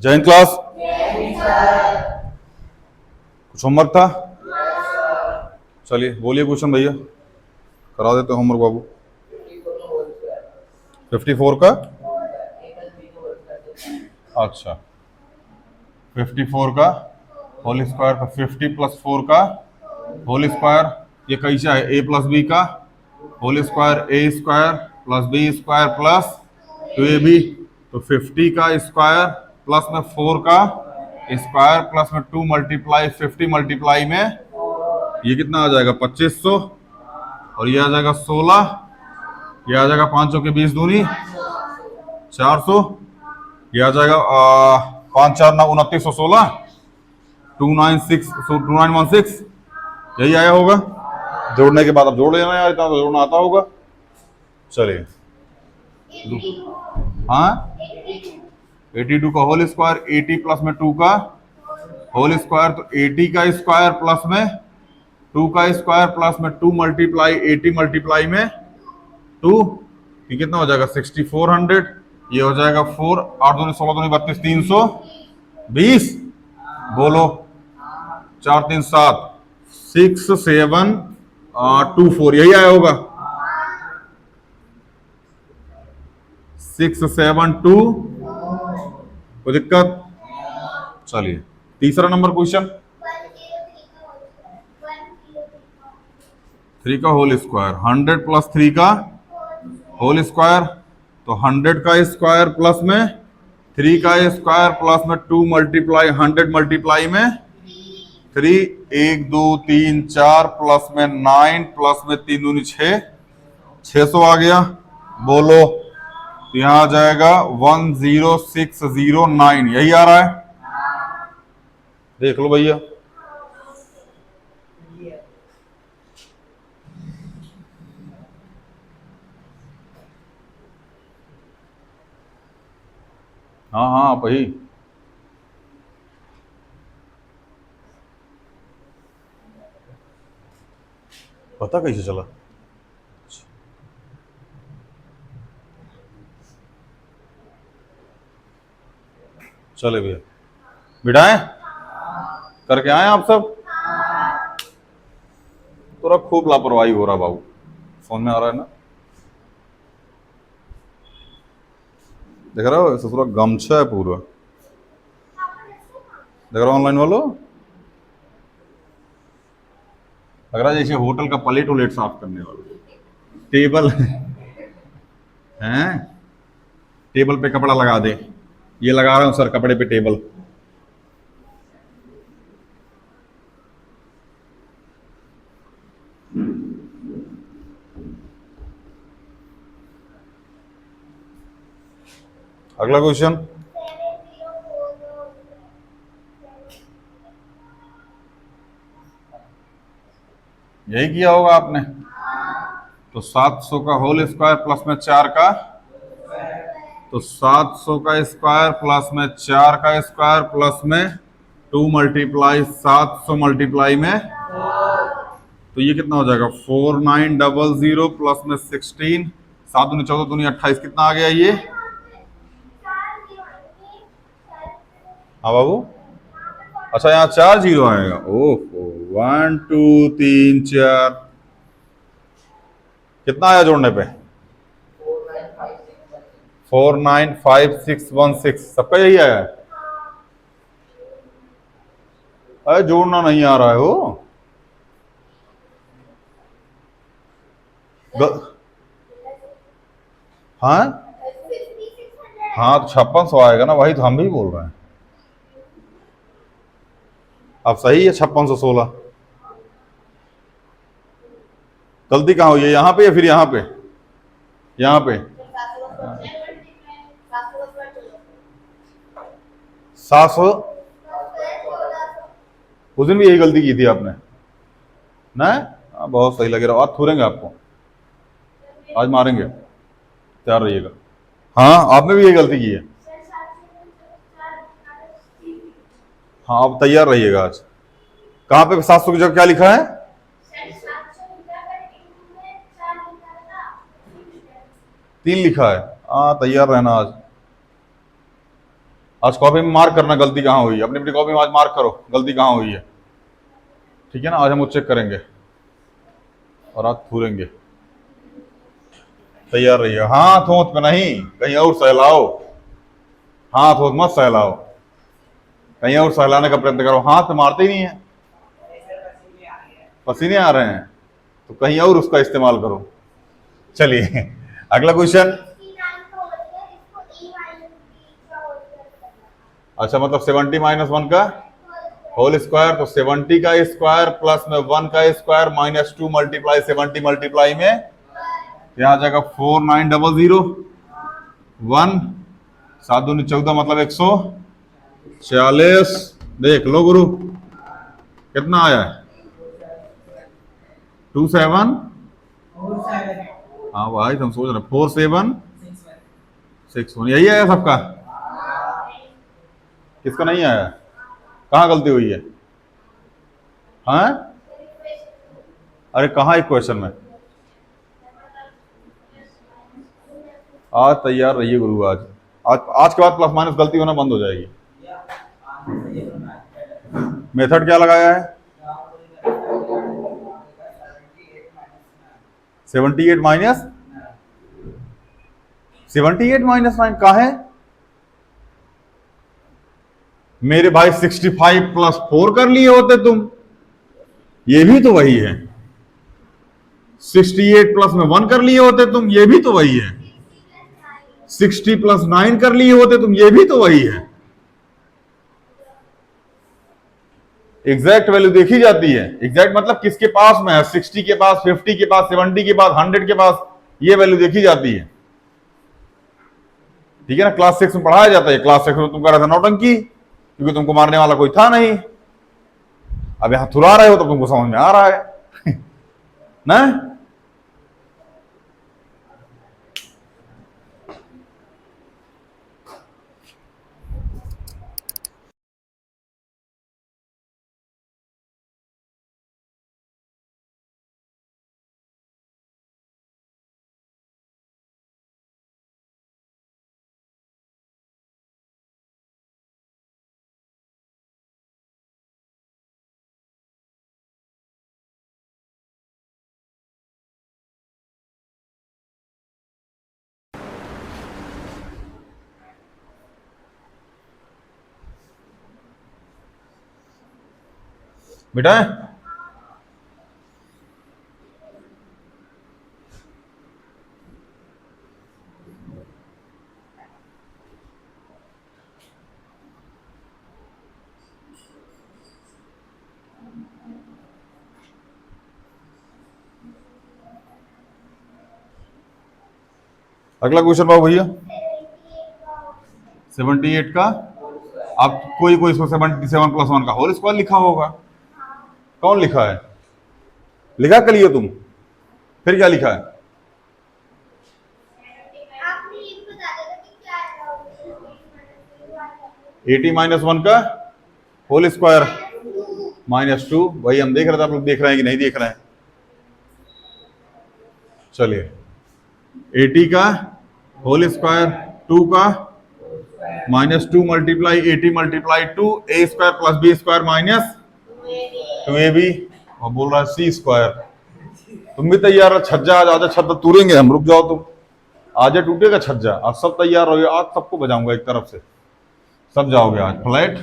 जय हिंद क्लास। कुछ होमवर्क था? चलिए बोलिए क्वेश्चन भैया, करा देते होमवर्क बाबू। 54 का, अच्छा 54 का होल स्क्वायर का 50 प्लस 4 का होल स्क्वायर, ये कैसा है? a प्लस बी का whole square, A square plus B square plus 2ab, तो 50 का स्क्वायर प्लस में 4 का स्क्वायर प्लस में 2 मल्टीप्लाई 50 मल्टीप्लाई में ये कितना आ जाएगा? 2500, और ये आ जाएगा 16, ये आ जाएगा 500 के 20 दूनी 400, ये आ जाएगा 5 4 9 2916, 2916, यही आया होगा। जोड़ने के बाद अब जोड़ लेना यार, इतना तो जोड़ना आता होगा। चलिए, हाँ 82 का होल स्क्वायर, 80 प्लस में 2 का होल स्क्वायर, तो 80 का स्क्वायर प्लस में 2 का स्क्वायर प्लस में 2 मल्टीप्लाई 80 मल्टीप्लाई में 2, ये कितना हो जाएगा? 6400, ये हो जाएगा 4 8 दूनी 16 दूनी 32 320, बोलो 4 3 7 6 7 2 4, यही आया होगा 6 7 2, कोई दिक्कत? चलिए तीसरा नंबर क्वेश्चन, 3 का होल स्क्वायर, 100 प्लस 3 का होल स्क्वायर, तो 100 का स्क्वायर प्लस में 3 का स्क्वायर प्लस में 2 मल्टीप्लाई 100 मल्टीप्लाई में 3, 1 2 3 4 प्लस में 9 प्लस में 3 दूनी 6, 600 आ गया, बोलो तो यहां आ जाएगा 10609, यही आ रहा है, देख लो भैया। हाँ हाँ भाई, पता कैसे चला? चले भैया, बिठाएं, करके आए आप सब? थोड़ा खूब लापरवाही हो रहा बाबू, फोन में आ रहा है ना, देख रहा हो? पूरा गमछा है पूरा, देख रहा हो ऑनलाइन वालों? लग रहा है जैसे होटल का प्लेट उलेट साफ करने वाला, टेबल हैं, टेबल पे कपड़ा लगा दे, ये लगा रहा हूं सर कपड़े पे टेबल। अगला क्वेश्चन, यही किया होगा आपने, तो 700 का होल स्क्वायर प्लस में 4 का, तो 700 का स्क्वायर प्लस में 4 का स्क्वायर प्लस में 2 मल्टीप्लाई 700 मल्टीप्लाई में, तो ये कितना हो जाएगा? 4900 प्लस में 16, 7 दूनी 14 दूनी 28, कितना आ गया ये? हाँ बाबू, अच्छा यहाँ 4 जीरो आएगा, ओहो 1 2 3 4, कितना आया जोड़ने पे? 495616, सबका यही आया है? अरे जोड़ना नहीं आ रहा है वो, हाँ हाँ, तो 5600 आएगा ना, वही तो हम भी बोल रहे हैं। अब सही है 5616, गलती कहाँ हुई है? यहाँ पे या फिर यहाँ पे? यहाँ पे 700, उस दिन भी यही गलती की थी आपने ना? बहुत सही लगे रहा, आज थूरेंगे आपको, आज मारेंगे, तैयार रहिएगा। हाँ आपने भी यही गलती की है, हाँ आप तैयार रहिएगा आज। कहाँ पे 700 की जगह क्या लिखा है? 3 लिखा है, हाँ तैयार रहना आज। आज कॉपी में मार्क करना गलती कहाँ हुई है, अपनी अपनी कॉपी में आज मार्क करो गलती कहाँ हुई है, ठीक है ना। आज हम वो चेक करेंगे और आज थूरेंगे। तैयार रहिए, हाथ होंठ पे नहीं, कहीं और सहलाओ, हाथ होंठ मत सहलाओ, कहीं और सहलाने का प्रयत्न करो, हाथ मारते ही नहीं है, पसीने आ रहे हैं तो कहीं और उसका इस्तेमाल करो। चलिए अगला क्वेश्चन। अच्छा, मतलब 70 माइनस 1 का होल स्क्वायर, तो 70 का स्क्वायर प्लस में 1 का स्क्वायर माइनस 2 मल्टीप्लाई 70 मल्टीप्लाई में यहाँ आ जाएगा 4900 1 7 दूनी 14 मतलब 146। देख लो गुरु कितना आया है 27। हाँ भाई हम सोच रहे 4761 यही आया सबका, किसका नहीं आया, कहाँ गलती हुई है? हाँ अरे कहाँ एक क्वेश्चन में। आज तैयार रहिए गुरु, आज आज आज के बाद प्लस माइनस गलती होना बंद हो जाएगी। मेथड क्या लगाया है? 78 माइनस 9 कहाँ है मेरे भाई? 65 प्लस 4 कर लिए होते तुम, ये भी तो वही है। 68 प्लस में 1 कर लिए होते तुम, ये भी तो वही है। 60 प्लस 9 कर लिए होते तुम, ये भी तो वही है। एग्जैक्ट वैल्यू देखी जाती है, एग्जैक्ट मतलब किसके पास में है, 60 के पास, 50 के पास, 70 के पास, 100 के पास, ये वैल्यू देखी जाती है, ठीक है ना। क्लास 6 में पढ़ाया जाता है, क्लास 6 में तुम कर रहे थे नौटंकी, क्योंकि तुमको मारने वाला कोई था नहीं। अब यहां थुरा रहे हो तो तुमको समझ में आ रहा है ना। बेटा अगला क्वेश्चन पाओ भैया। 78 का, अब कोई कोई इसको 77 प्लस 1 का होल स्क्वायर लिखा होगा, कौन लिखा है? लिखा कर लियो तुम, फिर क्या लिखा है? 80 माइनस 1 का होल स्क्वायर -2, वही हम देख रहे थे, आप लोग देख रहे हैं कि नहीं देख रहे हैं? चलिए 80 का होल स्क्वायर 2 का -2 multiply 80 multiply 2 a square plus b square minus 2ab, और बोल रहा है सी स्क्वायर। तुम भी तैयार हो? छज्जा आज आजा, छत तूरेंगे हम, रुक जाओ तुम, आज टूटेगा छज्जा, आज सब तैयार हो, आज सबको बजाऊंगा एक तरफ से, सब जाओगे आज फ्लैट।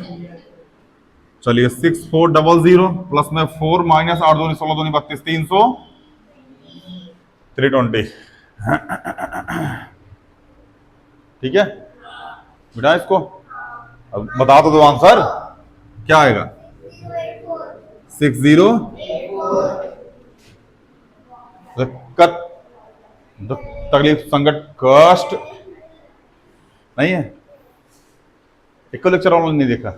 चलिए 6400 प्लस में 4 माइनस 8 दूनी 16 दूनी 32 320, ठीक है बेटा। इसको अब बता तो दो आंसर क्या आएगा। 60 तकलीफ संकट कष्ट नहीं है, एक को लेक्चर ऑनलाइन नहीं देखा,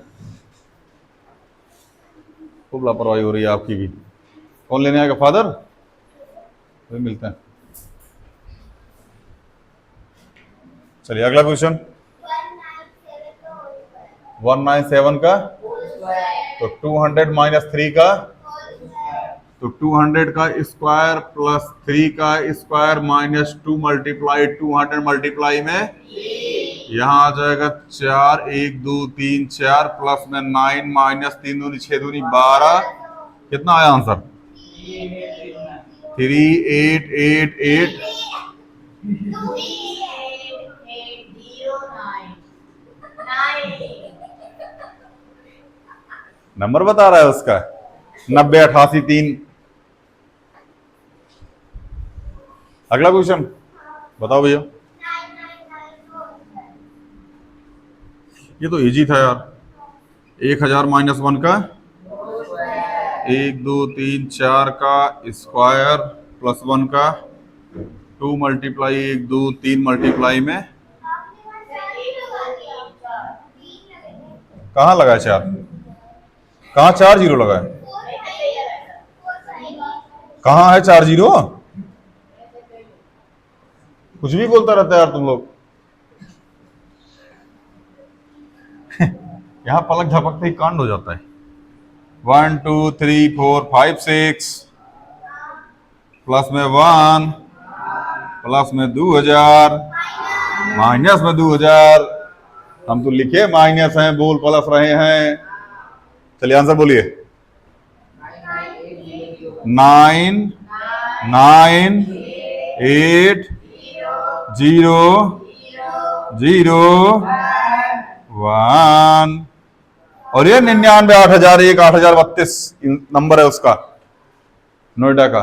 खूब लापरवाही हो रही है आपकी भी। कौन लेने आएगा? फादर, वही मिलते हैं। चलिए अगला क्वेश्चन। 197 का, तो 200 माइनस 3 का, तो 200 का स्क्वायर प्लस 3 का स्क्वायर माइनस 2 मल्टीप्लाई 200 मल्टीप्लाई में यहाँ आ जाएगा 4, 1 2 3 4 प्लस में 9 माइनस 3 दूनी 6 दूनी 12। कितना आया आंसर? 3888। नंबर बता रहा है उसका 9088 3। अगला क्वेश्चन बताओ भैया। ये तो इजी था यार। 1000 माइनस 1 का 1 2 3 4 का स्क्वायर प्लस 1 का 2 मल्टीप्लाई 1 2 3 मल्टीप्लाई में कहाँ लगा है 4? कहाँ 4 जीरो लगा है? कहाँ है 4 जीरो? कुछ भी बोलता रहता है यार तुम लोग। यहाँ पलक झपकते ही कांड हो जाता है। 1 2 3 4 5 6 प्लस में 1 प्लस में 2000 माइनस में 2000। हम तो लिखे माइनस हैं, बोल प्लस रहे हैं। चलिए आंसर बोलिए। 9 9 8 0 0 1 और ये 99 8001 8032 नंबर है उसका, नोएडा का।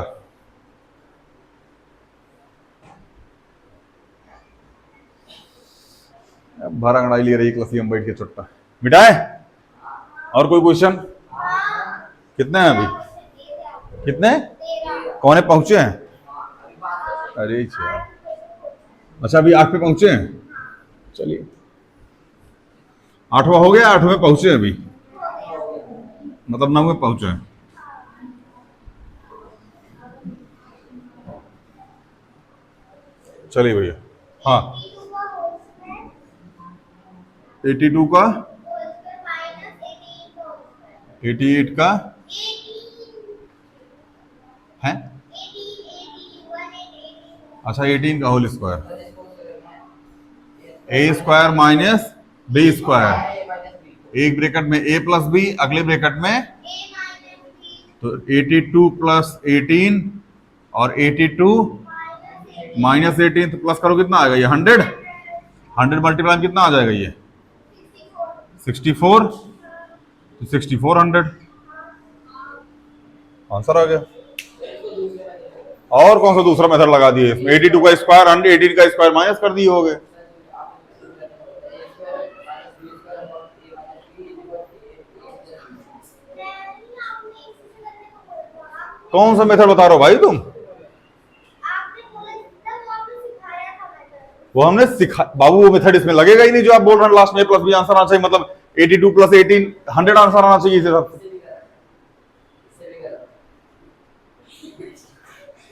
भरा अंगड़ाई ले रही क्लास में बैठ के छुट्टा मिटाए। और कोई क्वेश्चन? कितने हैं अभी? कितने कौन पहुंचे हैं? अरे अच्छा अभी 8 पे पहुंचे हैं। चलिए 8वां हो गया, 8वें पहुंचे अभी, मतलब 9वें पहुंचे हैं। चलिए भैया। हाँ 82 का 88 का है। अच्छा 18 का whole square, A square minus B square, एक ब्रैकेट में ए प्लस बी, अगले ब्रैकेट में तो 82 प्लस 18 और 82 माइनस 18 तो प्लस करो कितना आएगा ये 100। 100 मल्टीप्लाई कितना आ जाएगा ये 64, तो 6400 आंसर आ गया। और कौन सा दूसरा मेथड लगा दिए इसमें? 82 का स्क्वायर 118 का स्क्वायर माइनस कर दिए होगे। कौन सा मेथड बता रहे हो भाई तुम? वो हमने सिखा बाबू, वो मेथड इसमें लगेगा ही नहीं जो आप बोल रहे हैं। लास्ट में प्लस बी आंसर आना चाहिए, मतलब 82 प्लस 18 100 आंसर आना चाहिए इसे सब।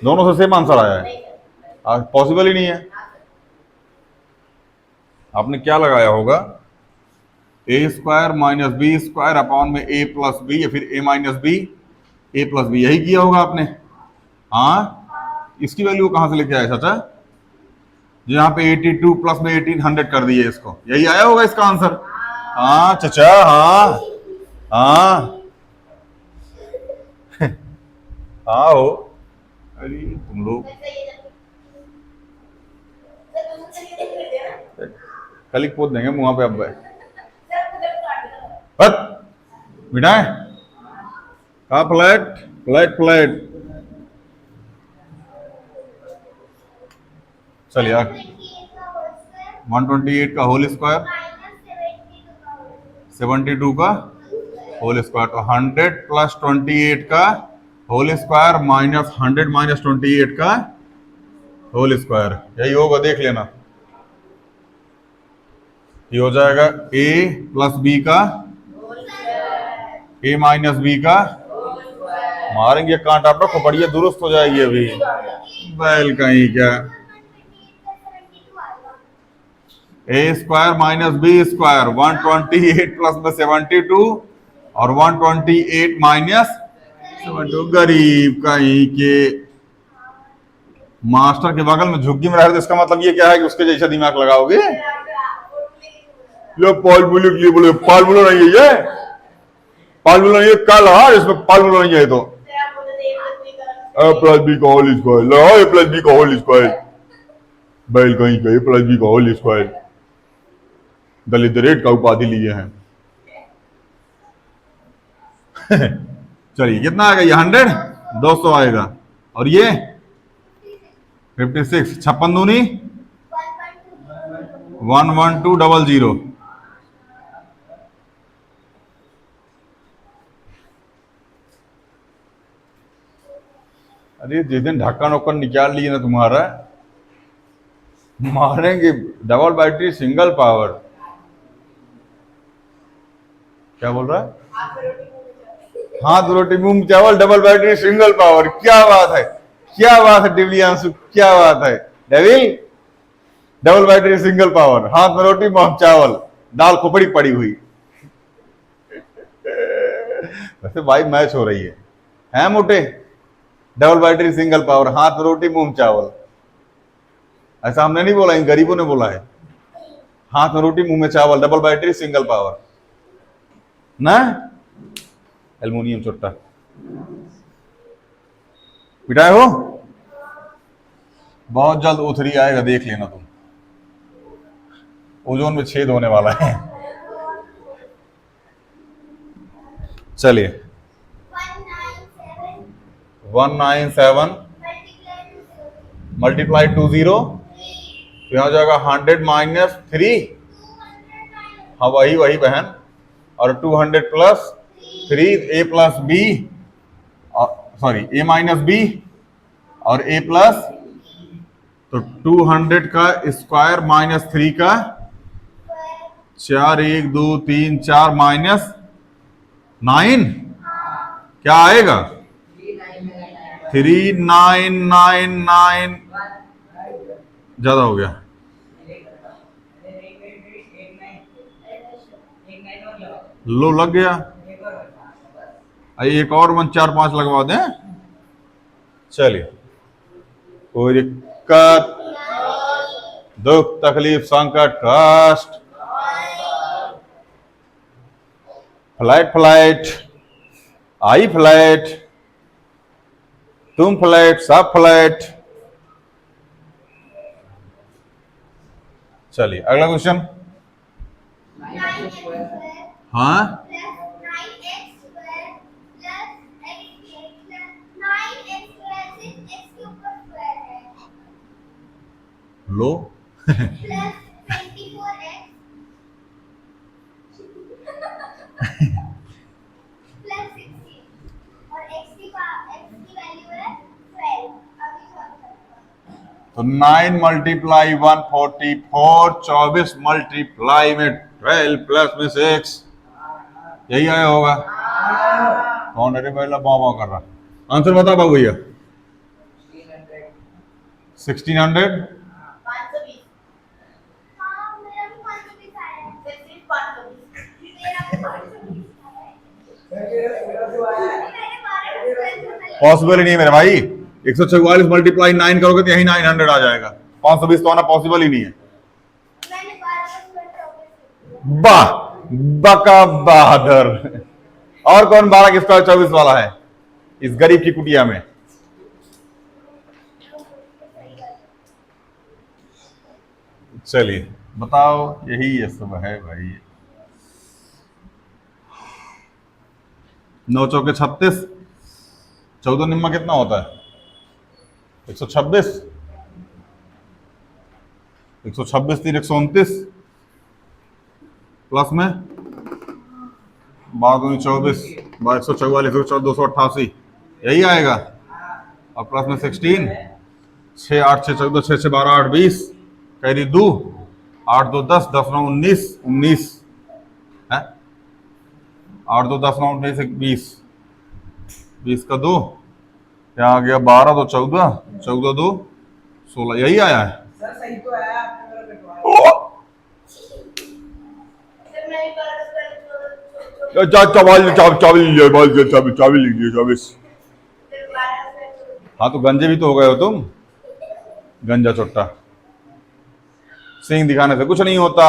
दोनों से सेम आंसर आया है, पॉसिबल ही नहीं है। आपने क्या लगाया होगा? A square minus B square upon में ए प्लस बी, या फिर A minus B A plus B, यही किया होगा आपने। हाँ इसकी वैल्यू कहां से लेके आए चाचा? यहाँ पे 82 प्लस में 18 100 कर दिए, इसको यही आया होगा इसका आंसर। हाँ चाचा हाँ हाँ हाँ हो। अरे तुम लोग कल ही पोत देंगे मुंह पे। अब मिटाए का फ्लैट फ्लैट फ्लैट। चलिए 128 का होल स्क्वायर 72 का होल स्क्वायर, तो 100 प्लस 28 का होल स्क्वायर माइनस 100 माइनस 28 का होल स्क्वायर, यही होगा, देख लेना। ये हो जाएगा a प्लस बी का a माइनस बी का, मारेंगे कांटा पर खोपड़िया दुरुस्त हो जाएगी अभी। बैल कहीं क्या, A square minus B square 128 plus में 72 और 128 माइनस 72। गरीब कहीं के मास्टर के बगल में झुग्गी में रहे तो इसका मतलब ये क्या है कि उसके जैसा दिमाग लगाओगे? ये फॉर्मूले के लिए बोले, फॉर्मूला नहीं है ये, फॉर्मूला नहीं है, कल हाँ इसमें फॉर्मूला नहीं है तो ए प्लस बी का होल स्क्वायर, लगाओ ए प्लस बी का होल स्क्वायर, बैल कहीं का ए प्लस बी का होल स्क्वायर, दलित रेट का उपाधि लिए हैं। चलिए कितना आएगा ये 100, 200 आएगा, और ये 56, 56 दूनी 11200। अरे जिस दिन ढक्कन वक्कन निकाल लिए ना तुम्हारा, मारेंगे। डबल बैटरी सिंगल पावर, क्या बोल रहा है? हाथ रोटी मूंग चावल, डबल बैटरी सिंगल पावर, क्या बात है, क्या बात है डिविलियांशु, क्या बात है devil. Double battery single power, हाथ में रोटी मूंग चावल, दाल खोपड़ी पड़ी हुई। वैसे भाई मैच हो रही है मोटे। डबल बैटरी सिंगल पावर, हाथ में रोटी मूंग चावल, ऐसा हमने नहीं बोला, इन गरीबों ने बोला है। हाथ में रोटी मुंह में चावल, डबल बैटरी सिंगल पावर ना। एल्युमिनियम चुट्टा पिटाए हो, बहुत जल्द O3 आएगा, देख लेना तुम। ओजोन में छेद होने वाला है। चलिए 197 मल्टीप्लाई 20, तो यहां जाएगा 100 माइनस 3, हाँ वही बहन, और 200 प्लस 3, ए प्लस बी, सॉरी ए माइनस बी और ए प्लस, तो 200 का स्क्वायर माइनस 3 का 4, 1 2 3 4 माइनस 9, क्या आएगा 3999, ज्यादा हो गया। लो लग गया, एक और 1 4 5 लगवा दें। चलिए, कोई दिक्कत, दुख तकलीफ संकट कष्ट, फ्लाइट फ्लाइट, आई फ्लाइट, तुम फ्लाइट, सब फ्लाइट। चलिए अगला क्वेश्चन। हाँ लो तो 9 मल्टीप्लाई 144, 24 मल्टीप्लाई में 12 प्लस में 6, यही आया होगा। कौन अरे पहला बाबा कर रहा, आंसर बता बाबू भैया। 1600, पॉसिबल ही नहीं है मेरे भाई। 144 मल्टीप्लाई 9 करोगे तो यही 900 आ जाएगा, 520 तो आना पॉसिबल ही नहीं है। वाह बका बहादुर। और कौन 12 के स्क्वायर 24 वाला है इस गरीब की कुटिया में? चलिए बताओ, यही ये सब है भाई। 9 चौके 36, 14 निम्मा कितना होता है? 126, 126 3 129 प्लस में 12 24, 144, 288, यही आएगा। और प्लस में 16, 6 8 6 14, 6 6 12 8 20, कैरी 2, 8 2 10, 10 9 19, 19 है, 8 2 10 9 19 20, 20 का 2 क्या आ गया, 12 2 14, 14 2 16, यही आया है। सर सही तो है, आपने मेरा कटवाया। चाबी लीजिए 24। हाँ तो गंजे भी तो हो गए हो तुम, गंजा चुट्टा। सिंह दिखाने से कुछ नहीं होता,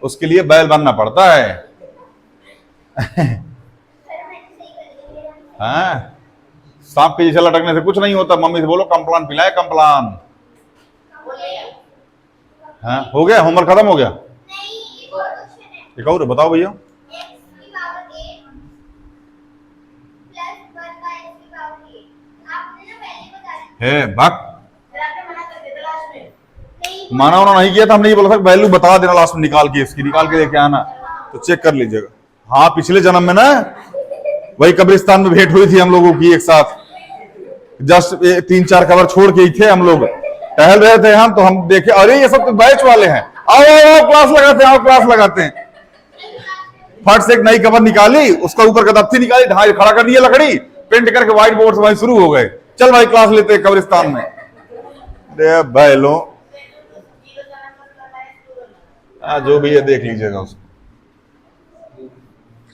उसके लिए बैल बनना पड़ता है। हाँ, सांप के जैसे लटकने से कुछ नहीं होता। मम्मी से बोलो कंप्लान पिलाए, कंप्लान। हाँ, हो गया, होमवर्क खत्म हो गया। एक और बताओ भैया। है भक्त माना उन्होंने नहीं किया था, हमने ये बोला था वैल्यू बता देना लास्ट में, निकाल के इसकी निकाल के लेके आना, तो चेक कर लीजिएगा। हाँ, पिछले जन्म में ना वही कब्रिस्तान में भेंट हुई थी हम लोगों की एक साथ। जस्ट 3-4 कवर छोड़ के ही थे हम लोग, टहल रहे थे हम, तो हम देखे अरे ये सब तो बैच वाले हैं, आओ आओ आओ क्लास लगाते हैं, आओ क्लास लगाते हैं। फट से एक नई कवर निकाली, उसका ऊपर का दफ्ती निकाली, ढाई खड़ा कर दिया लकड़ी, पेंट करके व्हाइट बोर्ड से वहीं शुरू हो गए। चल भाई क्लास लेते हैं कब्रिस्तान में। अरे बैलो, जो भी है देख लीजिएगा उसको।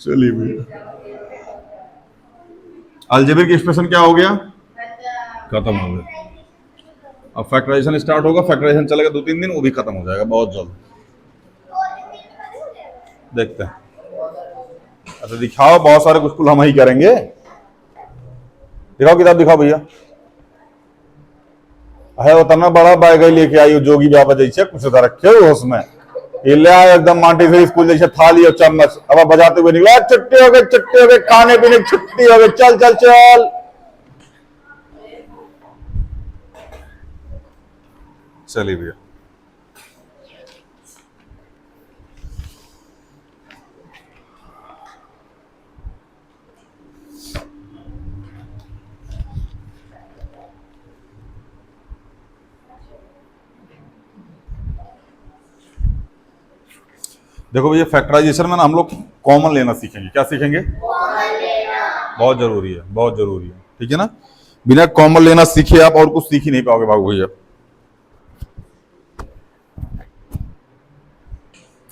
चलिए भैया, अलजेब्रिक एक्सप्रेशन क्या हो गया, खत्म हो गया। अब फैक्टराइजेशन स्टार्ट होगा, फैक्टराइजेशन चलेगा 2-3 दिन, वो भी खत्म हो जाएगा बहुत जल्द। देखते हैं। अच्छा दिखाओ, बहुत सारे कुछ हम ही करेंगे। दिखाओ किताब, दिखाओ भैया। है उतना बड़ा बैग लेके आई जोगी बाबा जैसे, कुछ रखे हो उसमें, ये ले आए एकदम मांटेसरी स्कूल जैसे, थाली और चम्मच। अब बजाते हुए निकला, छुट्टी हो गई, छुट्टी हो गई, खाने पीने की छुट्टी हो गई, चल चल चल। चलिए भैया, देखो भैया फैक्टराइजेशन में ना हम लोग कॉमन लेना सीखेंगे। क्या सीखेंगे? कॉमन लेना। बहुत जरूरी है, बहुत जरूरी है, ठीक है ना। बिना कॉमन लेना सीखे आप और कुछ सीख ही नहीं पाओगे बाबू भैया।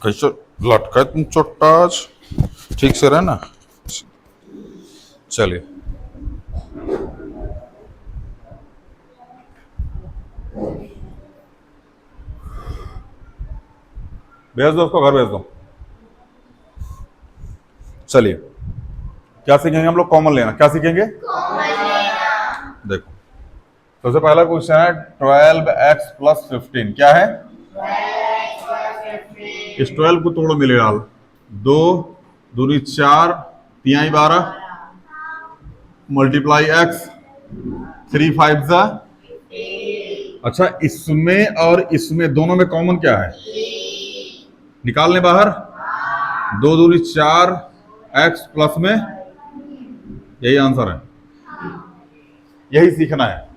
कैसे लटका तुम चोट्टा, ठीक से रहना। चलिए भेज दो उसको, घर भेज दो। चलिए क्या सीखेंगे हम लोग? कॉमन लेना। क्या सीखेंगे? कॉमन लेना। देखो सबसे पहला क्वेश्चन है 12x + 15 क्या है? 12x + 15। इस 12 को तोड़ो मिले डाल, 2 दूनी 4 3 12 मल्टीप्लाई x 3 5 जा। अच्छा इसमें और इसमें दोनों में कॉमन क्या है? निकालने बाहर। 2 दूनी 4 x प्लस में, यही आंसर है। यही सीखना है,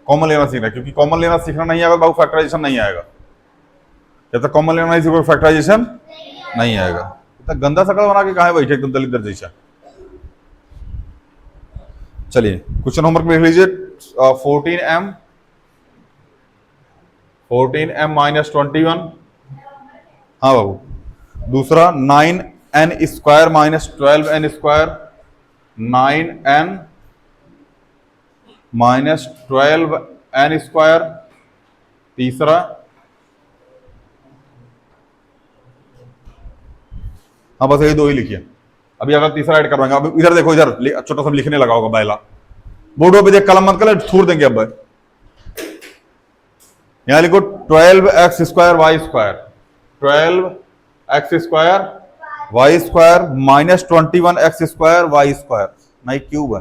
कॉमन लेना सीखना है, क्योंकि कॉमन लेना सीखना नहीं आएगा बाबू फैक्टराइजेशन नहीं आएगा। जब तक कॉमन लेना नहीं सीखोगे फैक्टराइजेशन नहीं आएगा। इतना गंदा शकल बना के कहाँ है बैठे एकदम दलित जैसा। चलिए क्वेश्चन होमवर्क में लिख लीजिए 14m - 21। हाँ बाबू। दूसरा 9n² - 12n², 9n - 12n²। तीसरा हाँ बस यही दो ही लिखिए। अभी अगर तीसरा ऐड करवाएंगे। अब इधर देखो, इधर छोटा सा लिखने लगा होगा बैला, बोर्डो पे देख कलम मत कर, थूर देंगे। अब यहां लिखो 12x² y², 12x² y² - 21x² y²। नहीं क्यूब है,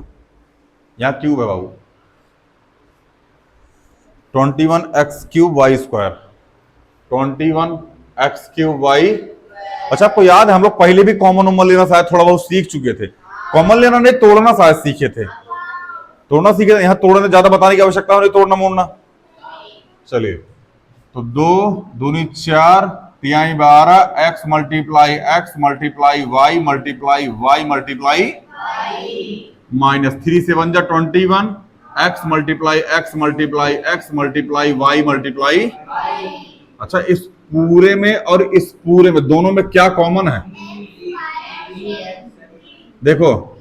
यहां क्यूब है बाबू। 21x³ y², 21x³ y। अच्छा आपको याद है हम लोग पहले भी कॉमन नंबर लेना शायद थोड़ा बहुत सीख चुके थे। कॉमन लेना नहीं, तोड़ना शायद सीखे थे। तोड़ना सीखे थे, यहाँ तोड़ने ज्यादा बताने की आवश्यकता नहीं, तोड़ना मोड़ना। चलिए तो 2 दूनी 4 3 12 x multiply x multiply y multiply y multiply -3 से 1 जा 21 x multiply x multiply x multiply y multiply. अच्छा इस पूरे में और इस पूरे में दोनों में क्या कॉमन है? देखो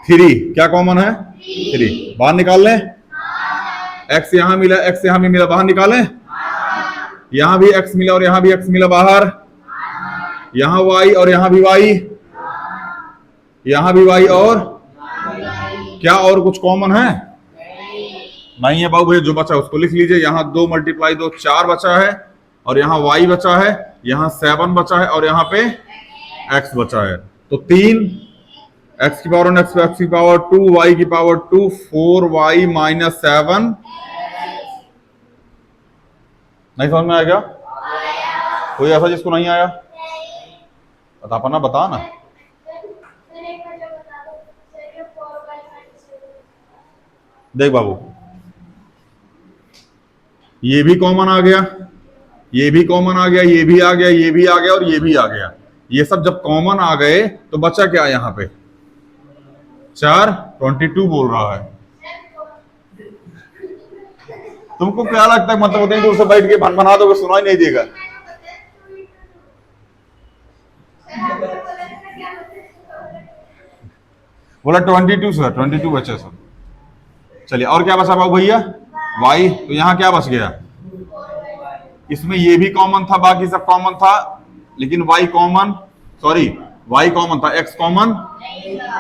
3 क्या कॉमन है? 3 बाहर निकाल लें। x यहां मिला, x यहां भी मिला, बाहर निकालें। यहां भी x मिला और यहां भी x मिला, बाहर यहां y और यहां भी y, यहां भी y और क्या और कुछ कॉमन है? नहीं है बाबू भैया, जो बचा उसको लिख लीजिए। यहाँ 2 मल्टीप्लाई 2 4 बचा है, और यहाँ y बचा है, यहाँ 7 बचा है, और यहाँ पे x बचा है। तो 3 x की पावर 1, x की पावर 2, y की पावर 2, 4y माइनस 7। नहीं समझ में आया क्या? कोई ऐसा जिसको नहीं आया? बता पाना, बता ना। देख बाबू, ये भी कॉमन आ गया, ये भी कॉमन आ गया, ये भी आ गया, ये भी आ गया, और ये भी आ गया। ये सब जब कॉमन आ गए तो बचा क्या यहाँ पे? 4, 22 बोल रहा है। तुमको क्या लगता है, मतलब उतनी दूर से बैठ के भन बना दोगे, सुनाई नहीं देगा? बोला 22 सर, 22 बचे सर। चलिए, और क्या बचा बाबू भैया? y। तो यहाँ क्या बच गया? इसमें ये भी कॉमन था, बाकी सब कॉमन था, लेकिन y common, sorry y common था, x कॉमन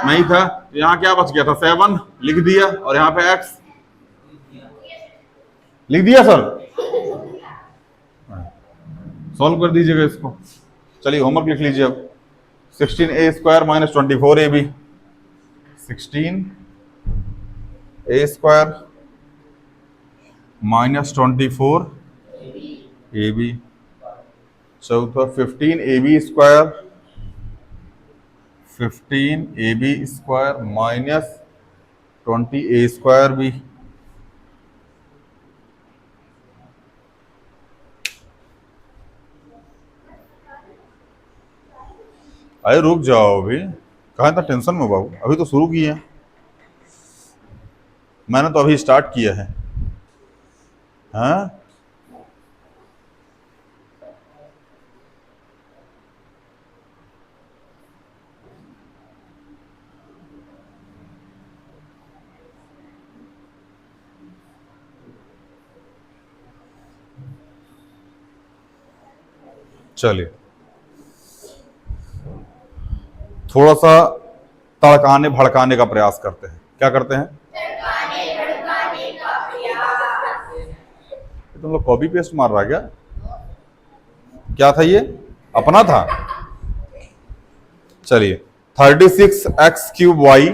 नहीं था। तो यहाँ क्या बच गया था? 7 लिख दिया, और यहाँ पे x लिख दिया सर। सॉल्व कर दीजिएगा इसको। चलिए होमवर्क लिख लीजिए अब। 16a square minus 24ab, 16a square minus 24ab, चौथा 15ab square, 15ab square minus 20a square भी। अरे रुक जाओ, अभी कहाँ इतना टेंशन में बाबू, अभी तो शुरू किए हैं, मैंने तो अभी स्टार्ट किया है। हाँ, चलिए थोड़ा सा तड़काने भड़काने का प्रयास करते हैं। क्या करते हैं? तुम लोग कॉपी पेस्ट मार रहा क्या? क्या था ये? अपना था। चलिए 36x cube y,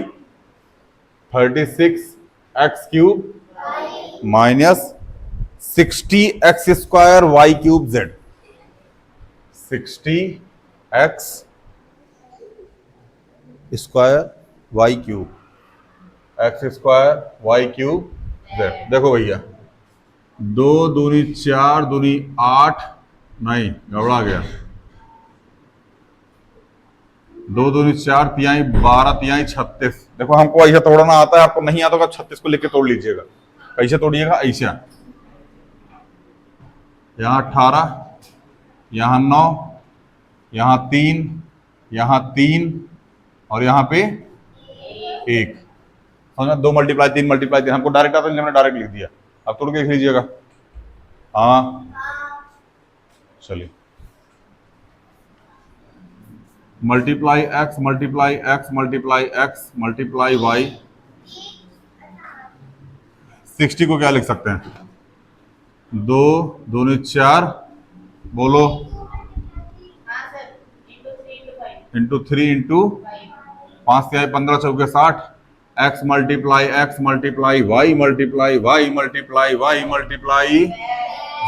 36x cube minus 60x square y cube z, 60x square Y cube, X square Y cube Z. देखो भैया, 2 दूनी 4 दूनी 8, नहीं गड़बड़ा गया, 2 दूनी 4 तिहाई 12 तिहाई 36। देखो हमको ऐसे तोड़ना आता है, आपको नहीं आता तो 36 को लेके तोड़ लीजिएगा। कैसे तोड़िएगा? ऐसे, यहाँ 18, यहाँ 9, यहाँ 3, यहाँ 3, और यहाँ पे 1। समझना? 2 मल्टीप्लाई 3 मल्टीप्लाई 3, हमको डायरेक्ट आता है, हमने डायरेक्ट लिख दिया। अब तोड़ के लिख लीजिएगा। हाँ चलिए, multiply X multiply X multiply X multiply Y. 60 को क्या लिख सकते हैं? 2 दूनी 4, बोलो, इंटू 3 इंटू 5 तिहाई 15 चौके 60, X multiply Y multiply Y multiply Y multiply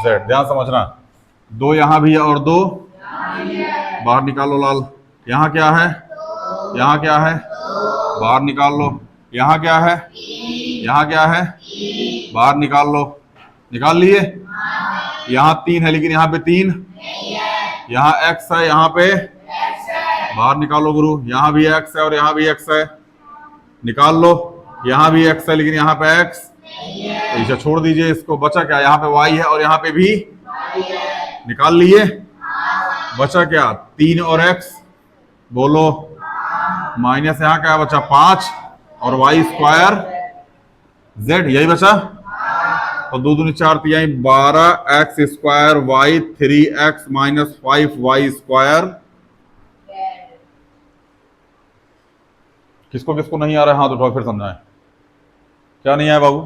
Z. ध्यान समझना, 2 यहां भी है और 2 बाहर निकालो लाल। यहाँ क्या है? यहाँ क्या है? बाहर निकाल लो। यहाँ क्या है? यहाँ क्या है? बाहर निकाल लो। निकाल लिए? यहाँ 3 है, लेकिन यहाँ पे 3, यहाँ x है, यहाँ पे बाहर निकालो गुरु। यहाँ भी x है और यहाँ भी x है, निकाल लो। यहाँ भी x है, लेकिन यहाँ पे x, तो इसे छोड़ दीजिए। इसको बचा क्या? यहाँ पे y है और यहाँ पे भी, निकाल लिए। बचा क्या? 3 और x, बोलो, माइनस यहाँ क्या बचा? 5 और y स्क्वायर z, यही बचा। तो 2 दूनी 4 तिहाई 12 x square y 3x minus 5 y square किसको किसको नहीं आ रहा है हाथ उठाओ फिर समझाएं। क्या नहीं आया बाबू?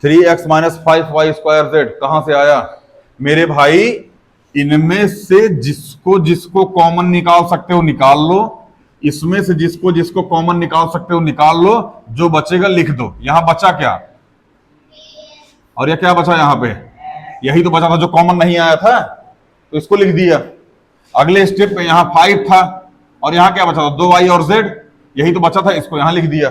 थ्री एक्स माइनस 5y² कहां से आया मेरे भाई? इनमें से जिसको जिसको कॉमन निकाल सकते हो निकाल लो, इसमें से जिसको जिसको कॉमन निकाल सकते हो निकाल लो, जो बचेगा लिख दो। यहां बचा क्या और यह क्या बचा? यहां पे यही तो बचा था जो कॉमन नहीं आया था, तो इसको लिख दिया। अगले स्टेप पे यहां 5 था और यहां क्या बचा था? 2y और z, यही तो बचा था, इसको यहां लिख दिया।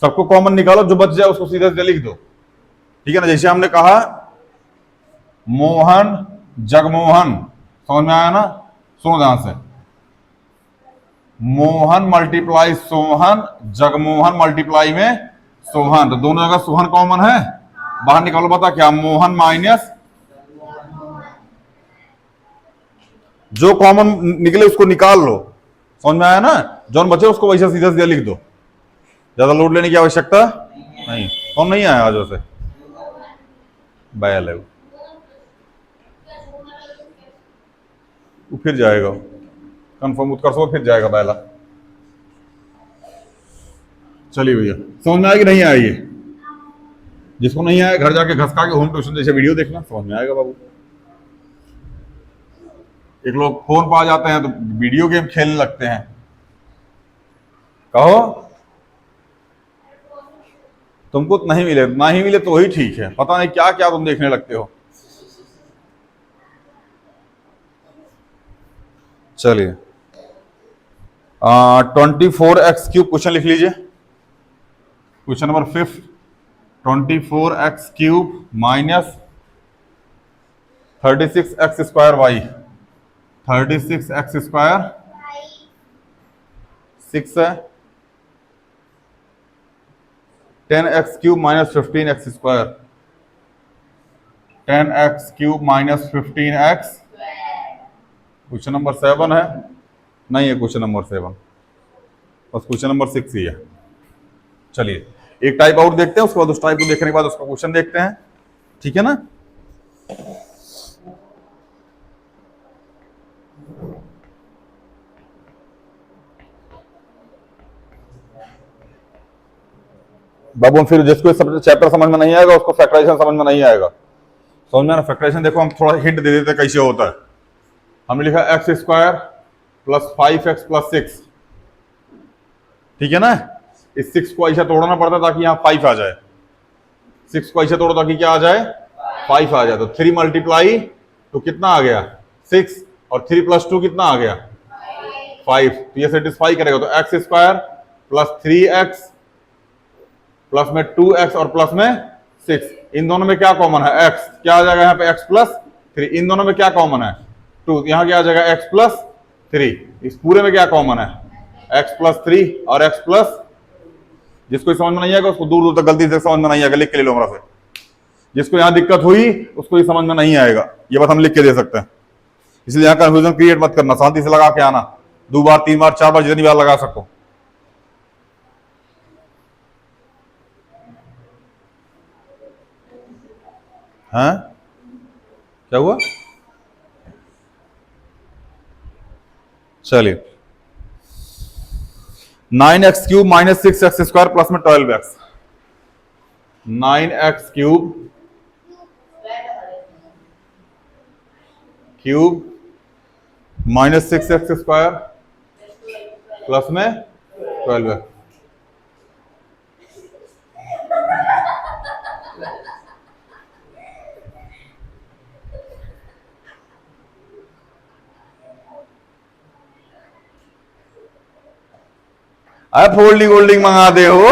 सबको कॉमन निकालो, जो बच जाए उसको सीधे सीधे लिख दो। ठीक है ना? जैसे हमने कहा मोहन जगमोहन, समझ में आया ना? सुनो ध्यान से, मोहन मल्टीप्लाई सोहन, जगमोहन मल्टीप्लाई में सोहन, तो दोनों जगह सोहन कॉमन है, बाहर निकालो। बता क्या? मोहन माइनस जो कॉमन निकले उसको निकाल लो। समझ में आया ना? जौन बचे उसको वैसे सीधा सीधा लिख दो, ज्यादा लोड लेने की आवश्यकता नहीं। कौन नहीं आया आज? वैसे बैल है वो फिर जाएगा, कंफर्म उत्कर्ष वो फिर जाएगा बैला। चलिए भैया, समझ में आया कि नहीं आया? ये जिसको नहीं आया घर जाके घसका के होम ट्यूशन जैसे वीडियो देखना, समझ में आएगा बाबू। एक लोग फोन पा जाते हैं तो वीडियो गेम खेलने लगते हैं। कहो तुमको नहीं मिले, ना ही मिले तो ही ठीक है, पता नहीं क्या क्या तुम देखने लगते हो। चलिए 24x³ क्वेश्चन लिख लीजिए। Question number 5, 24x³ minus 36x² 36x², 6 है, 10x³ minus 15x², 10x³ minus 15x। Question number 7 है, नहीं है क्वेश्चन नंबर 7, बस क्वेश्चन नंबर 6 ही है। चलिए एक टाइप आउट देखते हैं, उसके बाद उस टाइप को देखने के बाद उसका क्वेश्चन देखते हैं। ठीक है ना? बाबू फिर जिसको सब चैप्टर समझ में नहीं आएगा उसको फैक्टराइजेशन समझ में नहीं आएगा। समझ में ना? फैक्टराइजेशन देखो हम थोड़ा हिंट दे देते कैसे होता है। हमने लिखा x² प्लस 5x प्लस 6, ठीक है ना? इस 6 को ऐसा तोड़ना पड़ता ताकि यहाँ 5 आ जाए। 6 को ऐसा तोड़ो ताकि क्या आ जाए? 5 आ जाए। तो 3 मल्टीप्लाई तो कितना आ गया? 6, और 3 प्लस 2 कितना आ गया? 5। तो ये सेटिस्फाई करेगा। तो x² प्लस 3x प्लस में 2x और प्लस में 6, इन दोनों में क्या कॉमन है? x। क्या आ जाएगा यहाँ पे? x plus 3। इन दोनों में क्या कॉमन है? 2। यहाँ क्या आ जाएगा? x plus 3। इस पूरे में क्या कॉमन है? x प्लस 3 और x प्लस, जिसको समझ में नहीं आएगा उसको दूर दूर तक गलती से समझ में नहीं आएगा, लिख के ले लो हमरा से। जिसको यहाँ दिक्कत हुई उसको ये समझ में नहीं आएगा, ये बात हम लिख के दे सकते हैं। इसलिए यहाँ कंफ्यूजन क्रिएट मत करना, शांति से लगा के आना। 2 बार 3 बार 4 बार जितनी बार लगा सको। हाँ क्या हुआ? चलिए 9x³ माइनस 6x² प्लस में 12x। 9x³ minus 6x² plus में 12x। अब फोल्डिंग होल्डिंग मंगा दे हो?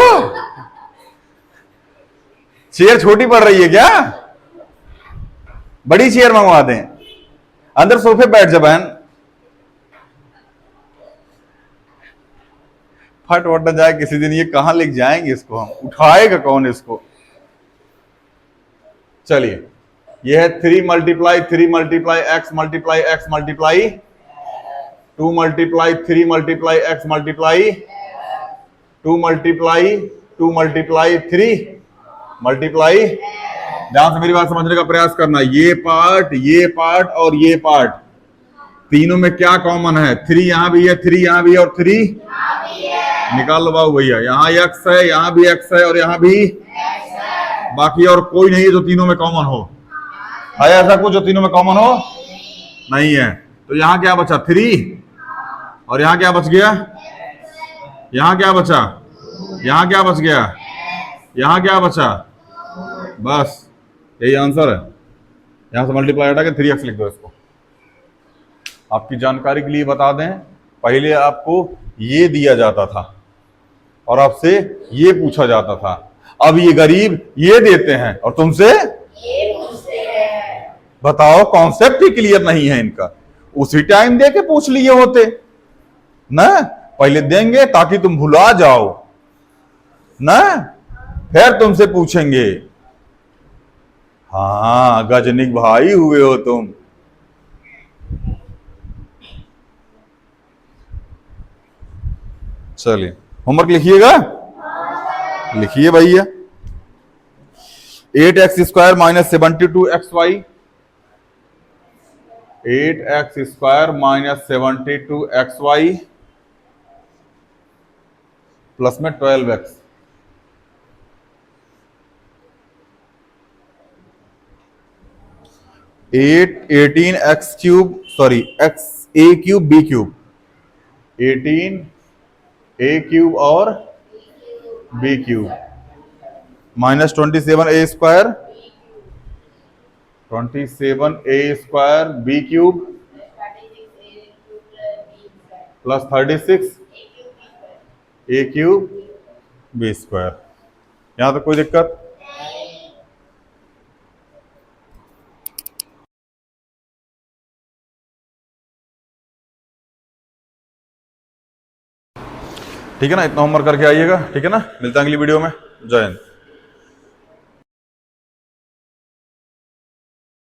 चेयर छोटी पड़ रही है क्या? बड़ी चेयर मंगवा दें, अंदर सोफे बैठ जा बहन। फट वट न जाए किसी दिन, ये कहां लेके जाएंगे इसको? हम उठाएगा कौन इसको? चलिए ये है 3 multiply 3 multiply x multiply x multiply 2 multiply 3 multiply x multiply 2 multiply 2 multiply 3 multiply ध्यान से मेरी बात समझने का प्रयास करना। ये पार्ट और ये पार्ट, तीनों में क्या कॉमन है? 3 यहां भी है, 3 यहां भी है और 3 निकाल लो बाबू भैया। यहाँ x है, यहाँ भी x है और यहाँ भी बाकी और कोई नहीं है जो तीनों में कॉमन हो। है ऐसा कुछ जो तीनों में कॉमन हो? नहीं है। तो यहाँ क्या बचा? 3। और यहाँ क्या बच गया? यहाँ क्या बचा? यहाँ क्या बच गया? यहाँ क्या बचा? बस यही आंसर है। यहां से मल्टीप्लाई हटा के 3x लिख दो इसको। आपकी जानकारी के लिए बता दें, पहले आपको ये दिया जाता था और आपसे ये पूछा जाता था। अब ये गरीब ये देते हैं और तुमसे ये पूछते हैं। बताओ, कॉन्सेप्ट ही क्लियर नहीं है इनका। उसी टाइम दे के पूछ लिए होते ना, पहले देंगे ताकि तुम भुला जाओ ना, फिर तुमसे पूछेंगे। हाँ, गजनिक भाई हुए हो तुम। चलिए होमवर्क लिखिएगा। लिखिए भैया। 8x² minus 72xy, 8x² minus 72xy plus में 12x। 18x³ sorry x(a³b³, 18a³ और b³ minus 27a² 27a² b³ plus 36a³ b²। यहां तक कोई दिक्कत? ठीक है ना, इतना होमवर्क करके आइएगा। ठीक है ना, मिलता है अगली वीडियो में। जय हिंद।